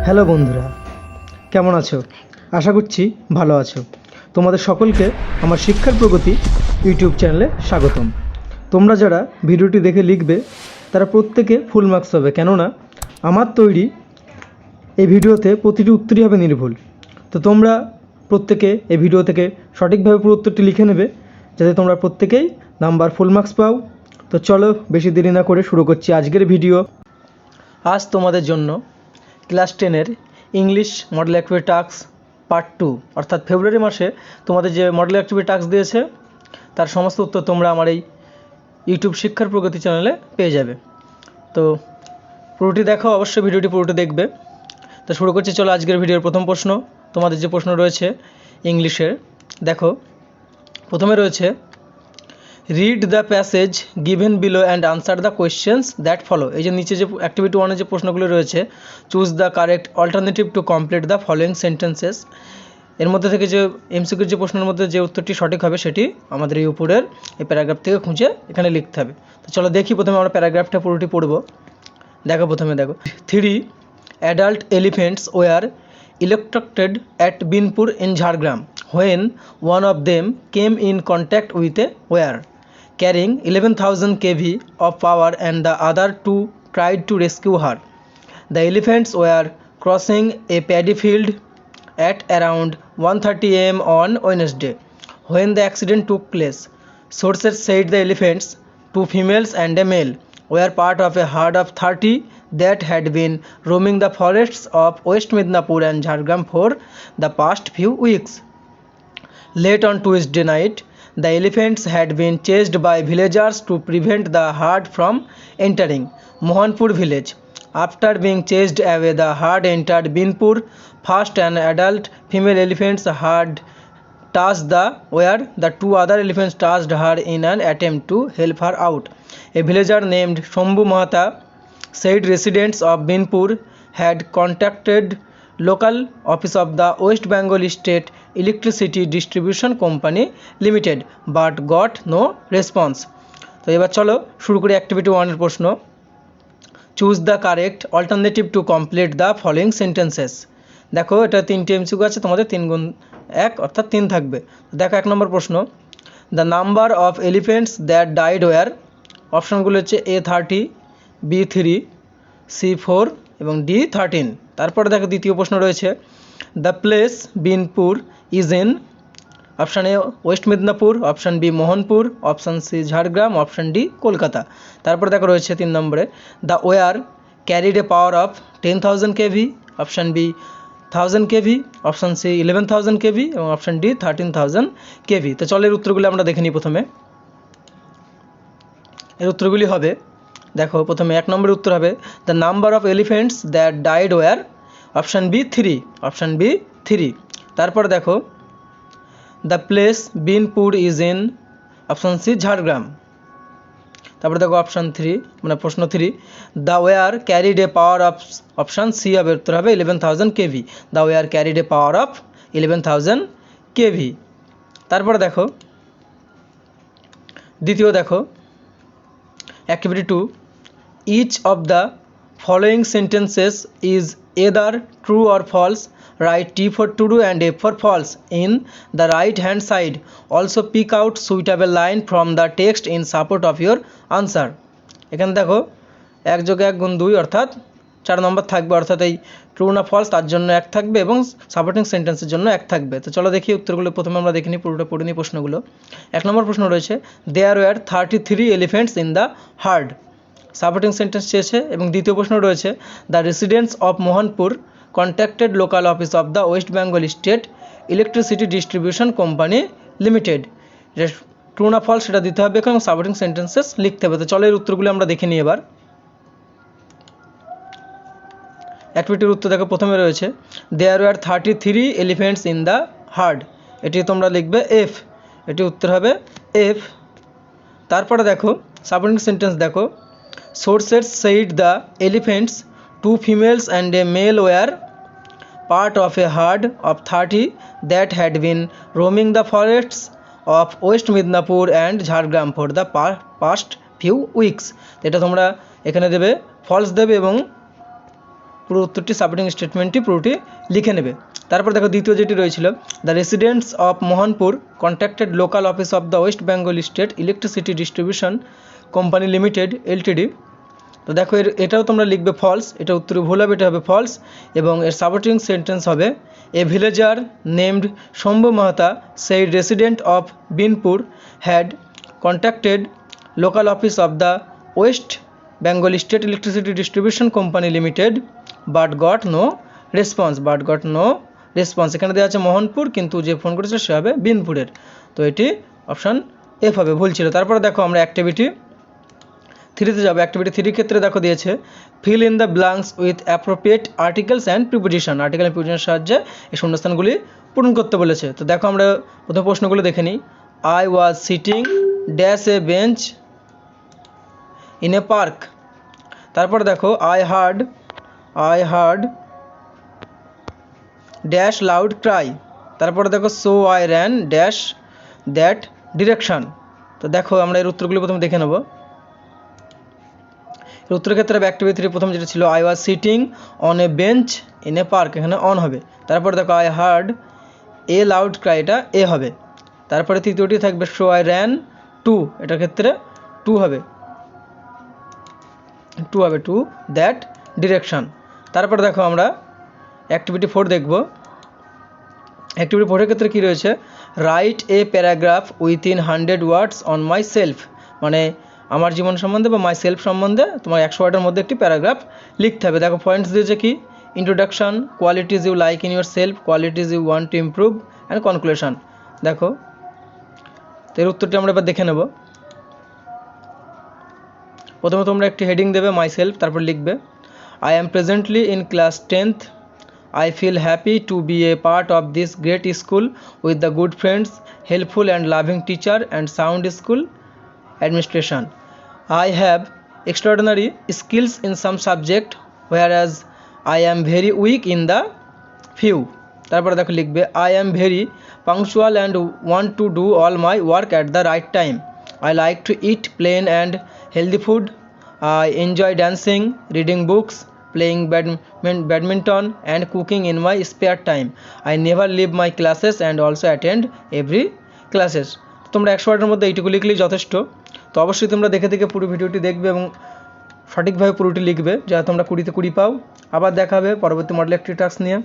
Hello বন্ধুরা, কেমন আছো? আশা করছি ভালো আছো। তোমাদের সকলকে আমার শিক্ষার প্রগতি ইউটিউব চ্যানেলে স্বাগতম। তোমরা যারা ভিডিওটি দেখে লিখবে তারা প্রত্যেকে ফুল মার্কস পাবে, কেননা আমার তৈরি এই ভিডিওতে প্রতিটি উত্তরই হবে নির্ভুল। তো তোমরা প্রত্যেকে এই ভিডিও থেকে সঠিকভাবে পুরো উত্তরটি লিখে নেবে, যাতে তোমরা প্রত্যেকেই নাম্বার ফুল মার্কস পাও। তো চলো বেশি দেরি না করে শুরু করছি আজকের ভিডিও। আজ তোমাদের জন্য ক্লাস 10-এর English model activity task part 2 অর্থাৎ ফেব্রুয়ারি মাসে তোমাদের যে মডেল অ্যাক্টিভিটি টাস্ক দিয়েছে তার সমস্ত উত্তর তোমরা আমার এই ইউটিউব শিক্ষার প্রগতি চ্যানেলে পেয়ে যাবে। তো পুরোটি দেখো, অবশ্যই ভিডিওটি পুরোটি দেখবে। তো শুরু করছি, চলো আজকের ভিডিওর প্রথম প্রশ্ন। তোমাদের যে প্রশ্ন রয়েছে ইংলিশের, দেখো প্রথমে রয়েছে read the passage given below and answer the questions that follow. এই যে নিচে যে অ্যাক্টিভিটি 1-এর যে প্রশ্নগুলো রয়েছে, choose the correct alternative to complete the following sentences, এর মধ্যে থেকে যে এমসিকিউর যে প্রশ্নের মধ্যে যে উত্তরটি সঠিক হবে সেটি আমাদের এই উপরের এই প্যারাগ্রাফ থেকে খুঁজে এখানে লিখতে হবে। তো চলো দেখি, প্রথমে আমরা প্যারাগ্রাফটা পুরোটি পড়ব। দেখো প্রথমে দেখো, 3 adult elephants were electrocuted at Binpur in Jhargram when one of them came in contact with a wire carrying 11,000 kV of power and the other two tried to rescue her. The elephants were crossing a paddy field at around 1:30 am on Wednesday when the accident took place. Sources said the elephants, 2 females and a male, were part of a herd of 30 that had been roaming the forests of West Midnapur and Jhargram for the past few weeks. Late on Tuesday night, the elephants had been chased by villagers to prevent the herd from entering Mohanpur village. After being chased away, the herd entered Binpur. First, an adult female elephant's herd touched the where the 2 other elephants touched her in an attempt to help her out. A villager named Shambhu Mahata said residents of Binpur had contacted local office of the West Bengal State Electricity Distribution Company Limited but got no response. তো এবার চলো শুরু করি activity 1-এর প্রশ্ন। Choose the correct alternative to complete the following sentences. দেখো এটা 3টি MCQ আছে, তোমাদের 3 গুণ 1 অর্থাৎ 3 থাকবে। দেখো 1 নম্বর প্রশ্ন, the number of elephants that died were. অপশানগুলো হচ্ছে A30, B3, C4 এবং D13। তারপরে দেখো দ্বিতীয় প্রশ্ন রয়েছে, the place Binpur is in. Option A West Midnapore, option B Mohanpur, option C Jhargram, option D Kolkata. তারপর দেখো রয়েছে 3 নম্বরে, the wire carried a power of 10,000 KV, option B 1000 KV, option C 11,000 KV এবং অপশান ডি 13,000 কেভি। তো চলো এর উত্তরগুলি আমরা দেখে নিই। প্রথমে এর উত্তরগুলি হবে, দেখো প্রথমে 1 নম্বরের উত্তর হবে the number of elephants that died were, option B 3, option B 3। তারপর দেখো the place Binpur is in, option C Jhargram. তারপর দেখো অপশান 3 মানে প্রশ্ন 3, the wire carried a power of, option C হবে উত্তর হবে 11,000 KV, the wire carried a power of 11,000 KV. তারপরে দেখো দ্বিতীয় দেখো Activity 2, each of the following sentences is either true or false. Write T for true and F for false in the right hand side. Also pick out suitable line from the text in support of your answer. এখানে দেখো 1 + 1 = 2 অর্থাৎ 4 নম্বর থাকবে, অর্থাৎ এই true না false তার জন্য 1 থাকবে এবং সাপোর্টিং সেন্টেন্সের জন্য 1 থাকবে। তো চলো দেখি উত্তরগুলো। প্রথমে আমরা দেখে নিই, পুরোটা পড়ে নিই প্রশ্নগুলো। 1 নম্বর প্রশ্ন রয়েছে, there were 33 elephants in the herd. Supporting sentence চেয়েছে। এবং দ্বিতীয় প্রশ্ন রয়েছে, the residents of Mohanpur contacted local office of the West Bengal state electricity distribution company limited. True না ফলস সেটা দিতে হবে এবং সাপোর্টিং সেন্টেন্সেস লিখতে হবে। তো চলো এর উত্তরগুলো আমরা দেখে নিই এবার। অ্যাক্টিভিটির উত্তর দেখো, প্রথমে রয়েছে there were 33 elephants in the herd, এটি তোমরা লিখবে এফ, এটি উত্তর হবে এফ। তারপরে দেখো সাপোর্টিং সেন্টেন্স দেখো, sources said the elephants, 2 females and a male were part of a herd of 30 that had been roaming the forests of West Midnapur and Jhargram for the past few weeks। এটা তোমরা এখানে দেবে false দেবে এবং পুরো উত্তরটি supporting স্টেটমেন্টটি পুরোটি লিখে নেবে। তারপর দেখো দ্বিতীয় যেটি রয়েছিল, the residents of Mohanpur contacted local office of the West Bengal state electricity distribution company limited Ltd. তো দেখো এটাও তোমরা লিখবে ফলস, এটা উত্তরে ভুল হবে, এটা হবে ফলস। এবং এর সাপোর্টিং সেন্টেন্স হবে, a villager named Shambhu Mahata সেই resident of Binpur had contacted local office of the West Bengal state electricity distribution company limited but got no response. এখানে দেওয়া আছে মোহনপুর, কিন্তু যে ফোন করেছে সে হবে বিনপুরের। তো এটি অপশান এফ হবে, ভুল ছিল। তারপরে দেখো আমরা অ্যাক্টিভিটি 3-তে যাবো। অ্যাক্টিভিটি 3 ক্ষেত্রে দেখো দিয়েছে fill in the blanks with appropriate articles and preposition. Article and প্রিপোজিশনের সাহায্যে এই শূন্যস্থানগুলি পূরণ করতে বলেছে। তো দেখো আমরা প্রথম প্রশ্নগুলো দেখে নিই। I was sitting dash a bench in a park. তারপর দেখো I heard dash loud cry. তারপরে দেখো so I ran dash that direction. তো দেখো আমরা এর উত্তরগুলি প্রথমে দেখে নেব। এর উত্তরের ক্ষেত্রে অ্যাক্টিভিটি 3 প্রথম যেটা ছিল I was sitting on a bench in a park, এখানে অন হবে। তারপর দেখো I heard a loud cry, এটা এ হবে। তারপরে তৃতীয়টি থাকবে সো আই র্যান টু, এটার ক্ষেত্রে টু হবে টু দ্যাট ডিরেকশন। তারপর দেখো আমরা অ্যাক্টিভিটি 4 দেখব। অ্যাক্টিভিটি 4 এর ক্ষেত্রে কী রয়েছে, write a paragraph within 100 words on my self, মানে আমার জীবন সম্বন্ধে বা মাই সেলফ সম্বন্ধে তোমার 100 ওয়ার্ডের মধ্যে একটি প্যারাগ্রাফ লিখতে হবে। দেখো পয়েন্টস দিয়েছে কি, introduction, qualities you like in yourself, qualities you want to improve and conclusion. দেখো তো এর উত্তরটি আমরা এবার দেখে নেব। প্রথমে তোমরা একটি হেডিং দেবে মাই সেলফ, তারপর লিখবে I am presently in class 10th। I feel happy to be a part of this great school with the good friends, helpful and loving teacher and sound school administration. I have extraordinary skills in some subject, whereas I am very weak in the few. তারপরে দেখো লিখবে I am very punctual and want to do all my work at the right time. I like to eat plain and healthy food. I enjoy dancing, reading books, playing badminton and cooking in my spare time. I never leave my classes and also attend every classes. তোমরা 100 ওয়ার্ডের মধ্যে এইটুকু লিখলেই যথেষ্ট। তো অবশ্যই তোমরা দেখে পুরো ভিডিওটি দেখবে এবং সঠিকভাবে পুরোটি লিখবে, যাতে তোমরা 20-তে 20 পাও। আবার দেখা হবে পরবর্তী মডেল একটি টাস্ক নিয়ে।